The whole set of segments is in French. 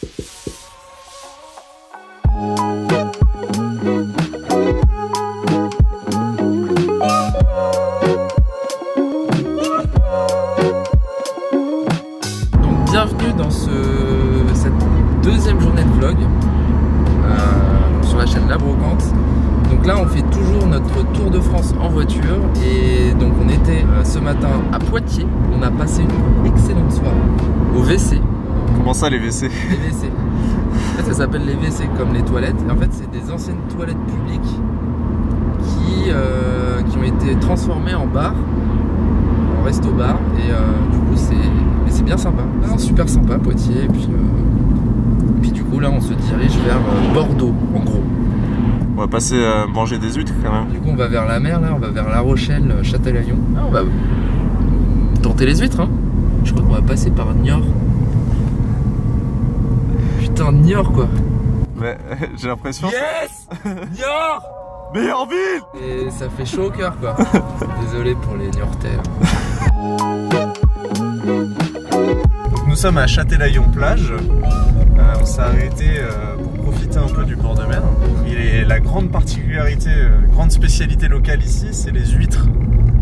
Bienvenue dans cette deuxième journée de vlog sur la chaîne La Brocante. Donc là on fait toujours notre tour de France en voiture et donc on était ce matin à Poitiers. On a passé une excellente soirée au WC. Comment ça les WC? Les WC. En fait ça s'appelle les WC comme les toilettes. Et en fait c'est des anciennes toilettes publiques qui ont été transformées en bar, en resto-bar et du coup c'est bien sympa, super sympa Poitiers et puis du coup là on se dirige vers Bordeaux en gros. On va passer manger des huîtres quand même. Du coup on va vers la mer là, on va vers La Rochelle, Châtellerault. Ah, on va tenter les huîtres hein. Je crois qu'on va passer par Niort. Putain Niort quoi. Mais j'ai l'impression... Yes Niort meilleure ville. Et ça fait chaud au cœur quoi. Désolé pour les Niortais. Nous sommes à Châtellerault plage. On s'est arrêté pour profiter un peu du bord de mer. Et la grande particularité, grande spécialité locale ici, c'est les huîtres.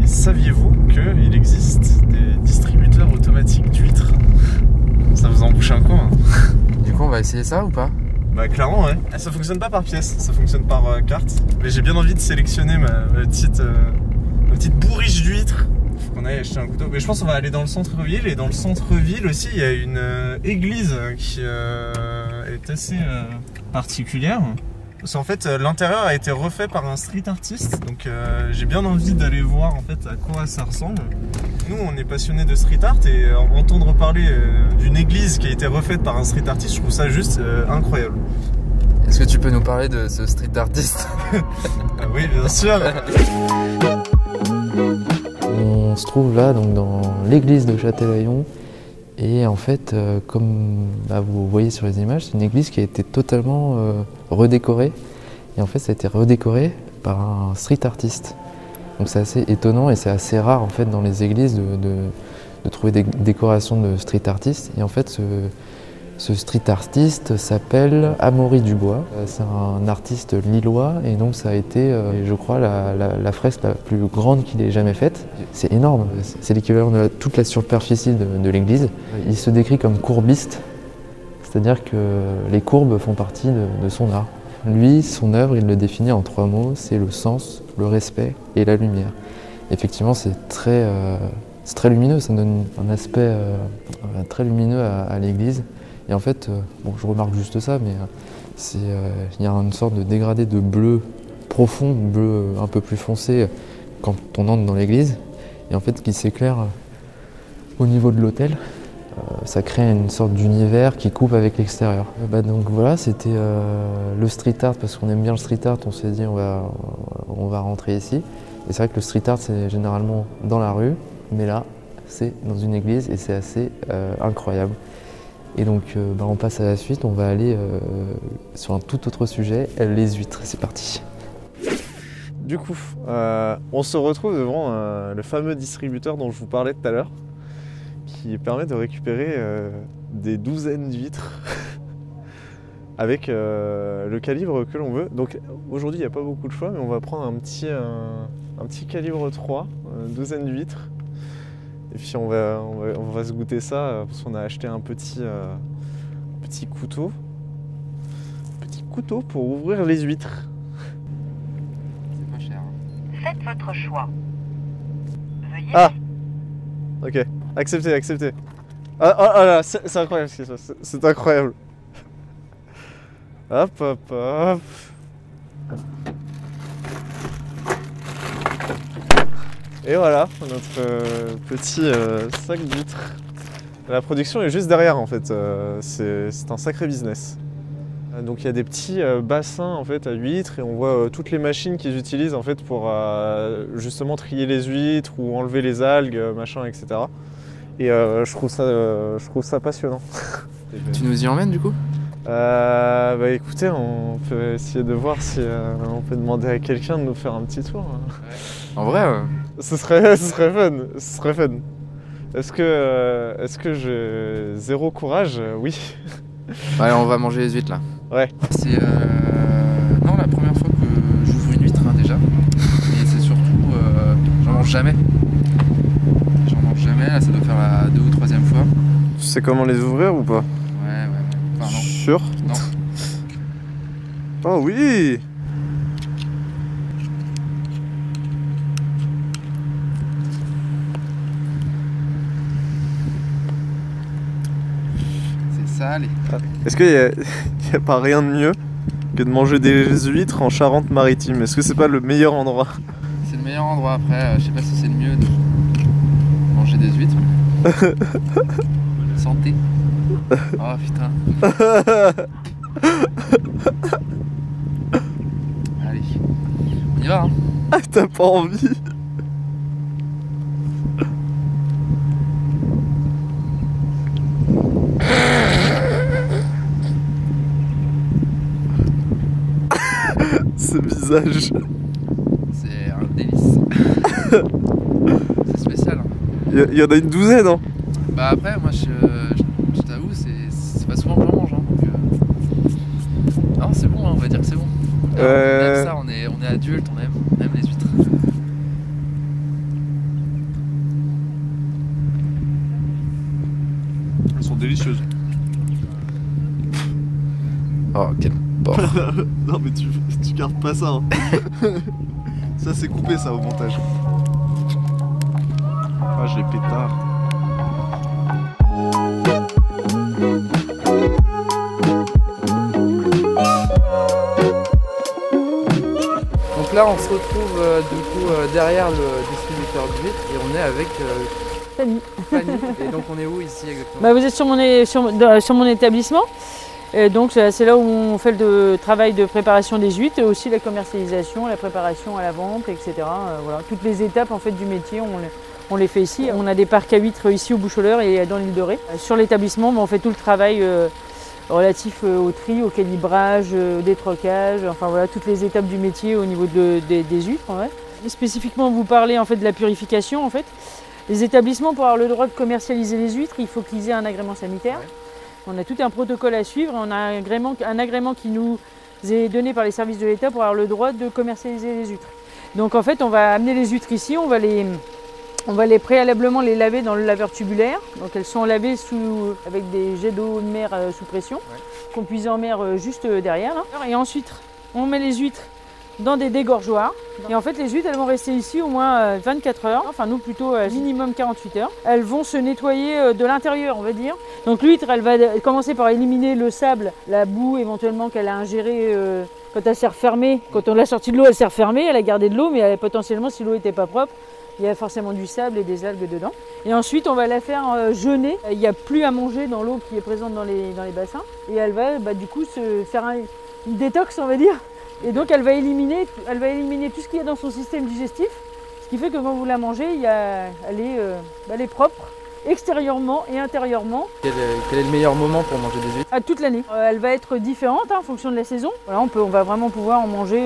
Et saviez-vous qu'il existe des distributeurs automatiques d'huîtres? Ça vous en bouche un coin hein. Du coup on va essayer ça ou pas? Bah clairement ouais. Ça fonctionne pas par pièce, ça fonctionne par carte. Mais j'ai bien envie de sélectionner ma petite bourriche d'huîtres. On a acheté un couteau, mais je pense qu'on va aller dans le centre-ville. Et dans le centre-ville aussi, il y a une église qui est assez particulière. Parce qu'en fait, l'intérieur a été refait par un street artiste. Donc j'ai bien envie d'aller voir en fait à quoi ça ressemble. Nous, on est passionnés de street art et entendre parler d'une église qui a été refaite par un street artiste, je trouve ça juste incroyable. Est-ce que tu peux nous parler de ce street artiste? Oui, bien sûr. On se trouve là donc dans l'église de Châtellerault et en fait comme vous voyez sur les images, c'est une église qui a été totalement redécorée et en fait ça a été redécoré par un street artiste. Donc c'est assez étonnant et c'est assez rare en fait dans les églises de trouver des décorations de street artistes et en fait ce street artiste s'appelle Amaury Dubois, c'est un artiste lillois et donc ça a été, je crois, la fresque la plus grande qu'il ait jamais faite. C'est énorme, c'est l'équivalent de toute la superficie de l'église. Il se décrit comme courbiste, c'est-à-dire que les courbes font partie de son art. Lui, son œuvre, il le définit en 3 mots, c'est le sens, le respect et la lumière. Effectivement, c'est très lumineux, ça donne un aspect très lumineux à l'église. Et en fait, bon, je remarque juste ça, mais il y a une sorte de dégradé de bleu profond, bleu un peu plus foncé quand on entre dans l'église. Et en fait, qui s'éclaire au niveau de l'autel. Ça crée une sorte d'univers qui coupe avec l'extérieur. Donc voilà, c'était le street art, parce qu'on aime bien le street art, on s'est dit on va rentrer ici. Et c'est vrai que le street art, c'est généralement dans la rue, mais là, c'est dans une église et c'est assez incroyable. Et donc on passe à la suite, on va aller sur un tout autre sujet, les huîtres, c'est parti. Du coup, on se retrouve devant le fameux distributeur dont je vous parlais tout à l'heure, qui permet de récupérer des douzaines d'huîtres avec le calibre que l'on veut. Donc aujourd'hui il n'y a pas beaucoup de choix, mais on va prendre un petit calibre 3, une douzaine d'huîtres. Et puis on va se goûter ça parce qu'on a acheté un petit couteau. Petit couteau pour ouvrir les huîtres. C'est pas cher. Faites votre choix. Veuillez... Ah ok, acceptez. Ah là, c'est incroyable ce qui se passe, c'est incroyable. Hop. Et voilà, notre petit sac d'huîtres. La production est juste derrière en fait, c'est un sacré business. Donc il y a des petits bassins en fait à huîtres et on voit toutes les machines qu'ils utilisent en fait pour justement trier les huîtres ou enlever les algues, machin, etc. Et je trouve ça passionnant. Tu nous y emmènes du coup? Bah écoutez, on peut essayer de voir si on peut demander à quelqu'un de nous faire un petit tour. Ouais. En vrai ce serait fun. Est-ce que j'ai zéro courage? Oui. Ouais, on va manger les huîtres là. Ouais. C'est non, la première fois que j'ouvre une huître déjà. Et c'est surtout, j'en mange jamais. Là, ça doit faire la 2e ou 3e fois. Tu sais comment les ouvrir ou pas? Ouais. Enfin, non. Sûr? Non. Oh oui! C'est salé. Est-ce qu'il y a pas rien de mieux que de manger des huîtres en Charente-Maritime? Est-ce que c'est pas le meilleur endroit? C'est le meilleur endroit. Après, je sais pas si c'est le mieux de manger des huîtres. Santé. Oh putain. Allez, on y va hein. Ah, t'as pas envie? Ce visage. C'est un délice. C'est spécial. Il y en a une douzaine, hein? Bah après, moi je t'avoue, c'est pas souvent que j'en mange. Hein, donc, non, c'est bon, hein, on va dire que c'est bon. On aime ça, on est adulte, on aime les huîtres. Elles sont délicieuses. Oh, quel porc. Non mais tu gardes pas ça. Hein. Ça c'est coupé ça au montage. Ah, j'ai pétard. Donc là on se retrouve derrière le distributeur d'huîtres et on est avec Fanny. Et donc on est où ici exactement? Bah, vous êtes sur mon établissement. Et donc c'est là où on fait le travail de préparation des huîtres et aussi la commercialisation, la préparation à la vente, etc. Voilà. Toutes les étapes en fait, du métier, on les fait ici. On a des parcs à huîtres ici au Boucholeur et dans l'île de Ré. Sur l'établissement, on fait tout le travail relatif au tri, au calibrage, au détrocage, enfin voilà, toutes les étapes du métier au niveau des huîtres. Ouais. Spécifiquement, vous parlez en fait de la purification. En fait. Les établissements, pour avoir le droit de commercialiser les huîtres, il faut qu'ils aient un agrément sanitaire. Ouais. On a tout un protocole à suivre, on a un agrément qui nous est donné par les services de l'État pour avoir le droit de commercialiser les huîtres. Donc en fait, on va amener les huîtres ici, on va les préalablement les laver dans le laveur tubulaire. Donc elles sont lavées avec des jets d'eau de mer sous pression, ouais, qu'on puise en mer juste derrière. Là. Et ensuite, on met les huîtres dans des dégorgeoirs. Et en fait, les huîtres, elles vont rester ici au moins 24 heures, enfin nous plutôt minimum 48 heures. Elles vont se nettoyer de l'intérieur, on va dire. Donc l'huître, elle va commencer par éliminer le sable, la boue éventuellement qu'elle a ingérée quand elle s'est refermée. Quand on l'a sortie de l'eau, elle s'est refermée, elle a gardé de l'eau, mais potentiellement, si l'eau n'était pas propre, il y a forcément du sable et des algues dedans. Et ensuite, on va la faire jeûner. Il n'y a plus à manger dans l'eau qui est présente dans les bassins. Et elle va du coup se faire une détox, on va dire. Et donc elle va éliminer tout ce qu'il y a dans son système digestif, ce qui fait que quand vous la mangez, elle est propre, extérieurement et intérieurement. Quel est le meilleur moment pour manger des huîtres? À toute l'année. Elle va être différente en fonction de la saison. Voilà, on va vraiment pouvoir en manger,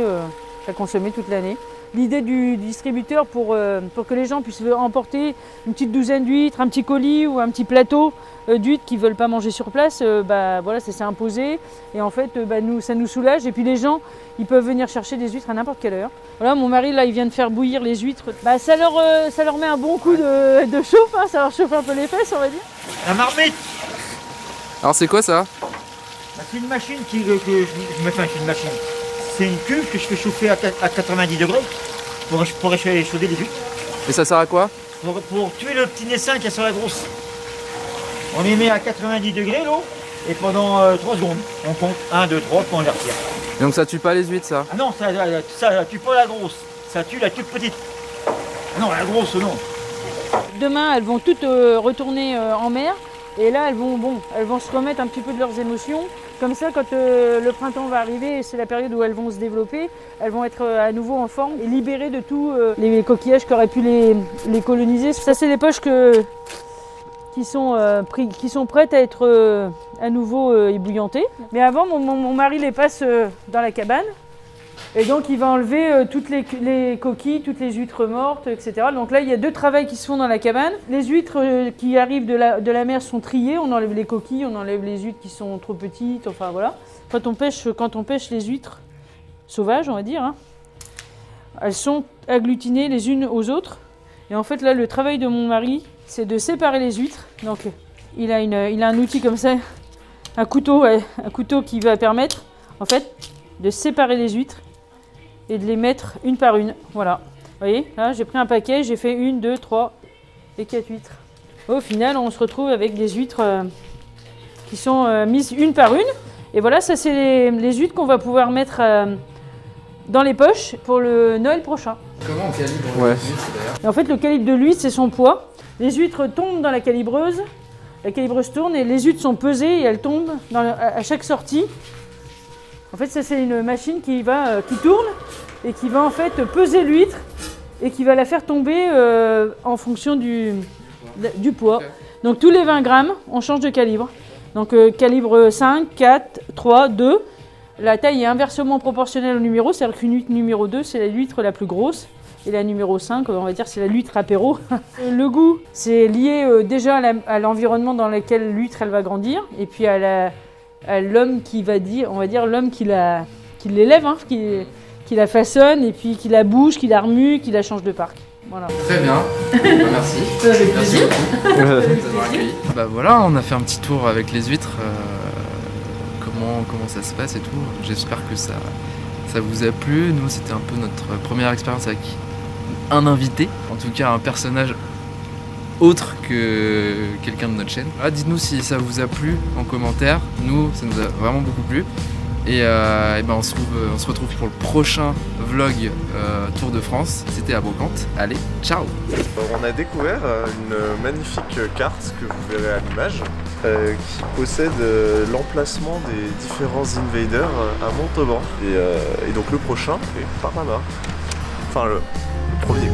la consommer toute l'année. L'idée du distributeur pour que les gens puissent emporter une petite douzaine d'huîtres, un petit colis ou un petit plateau d'huîtres qu'ils ne veulent pas manger sur place, voilà, ça s'est imposé. Et en fait, ça nous soulage. Et puis les gens, ils peuvent venir chercher des huîtres à n'importe quelle heure. Voilà, mon mari, là, il vient de faire bouillir les huîtres. Ça leur met un bon coup de chauffe, hein, ça leur chauffe un peu les fesses, on va dire. La marmite. Alors c'est quoi ça? C'est une machine c'est une machine. C'est une cuve que je fais chauffer à 90 degrés pour chauder les huîtres. Et ça sert à quoi? Pour tuer le petit naissin qui est sur la grosse. On les met à 90 degrés l'eau et pendant 3 secondes. On compte 1, 2, 3 pour on les retire. Et donc ça tue pas les huîtres ça? Ah non, ça tue pas la grosse, ça tue la toute petite. Ah non, la grosse non. Demain, elles vont toutes retourner en mer. Et là, elles vont se remettre un petit peu de leurs émotions. Comme ça, quand le printemps va arriver, c'est la période où elles vont se développer, elles vont être à nouveau en forme et libérées de tous les coquillages qui auraient pu les coloniser. Ça, c'est des poches qui sont prêtes à être à nouveau ébouillantées. Mais avant, mon mari les passe dans la cabane Et donc il va enlever toutes les coquilles, toutes les huîtres mortes, etc. Donc là il y a 2 travaux qui se font dans la cabane. Les huîtres qui arrivent de la mer sont triées, on enlève les coquilles, on enlève les huîtres qui sont trop petites, enfin voilà. Quand on pêche les huîtres sauvages, on va dire, hein, elles sont agglutinées les unes aux autres. Et en fait là le travail de mon mari, c'est de séparer les huîtres. Donc il a un outil comme ça, un couteau qui va permettre en fait de séparer les huîtres et de les mettre une par une. Voilà. Vous voyez, là j'ai pris un paquet, j'ai fait 1, 2, 3 et 4 huîtres. Au final, on se retrouve avec des huîtres qui sont mises une par une. Et voilà, ça c'est les huîtres qu'on va pouvoir mettre dans les poches pour le Noël prochain. Comment on calibre Ouais. l'huître d'ailleurs? Et en fait, le calibre de l'huître, c'est son poids. Les huîtres tombent dans la calibreuse tourne et les huîtres sont pesées et elles tombent à chaque sortie. En fait, ça c'est une machine qui tourne et qui va en fait peser l'huître et qui va la faire tomber en fonction du poids. Okay. Donc tous les 20 grammes, on change de calibre. Donc calibre 5, 4, 3, 2. La taille est inversement proportionnelle au numéro, c'est-à-dire qu'une huître numéro 2, c'est l'huître la plus grosse. Et la numéro 5, on va dire, c'est la l'huître apéro. Le goût, c'est lié déjà à l'environnement dans lequel l'huître elle va grandir. Et puis à l'homme qui va dire, on va dire l'homme qui l'élève, hein, qui la façonne, et puis qui la bouge, qui la remue, qui la change de parc. Voilà. Très bien, merci. Avec plaisir. Merci beaucoup de nous avoir accueillis. Bah voilà, on a fait un petit tour avec les huîtres, comment ça se passe et tout. J'espère que ça vous a plu. Nous, c'était un peu notre première expérience avec un invité, en tout cas un personnage autre que quelqu'un de notre chaîne. Ah, dites-nous si ça vous a plu en commentaire. Nous, ça nous a vraiment beaucoup plu. Et ben on se retrouve pour le prochain vlog Tour de France. C'était à Brocante. Allez, ciao. On a découvert une magnifique carte que vous verrez à l'image qui possède l'emplacement des différents invaders à Montauban. Et donc le prochain est Panama. Enfin le premier.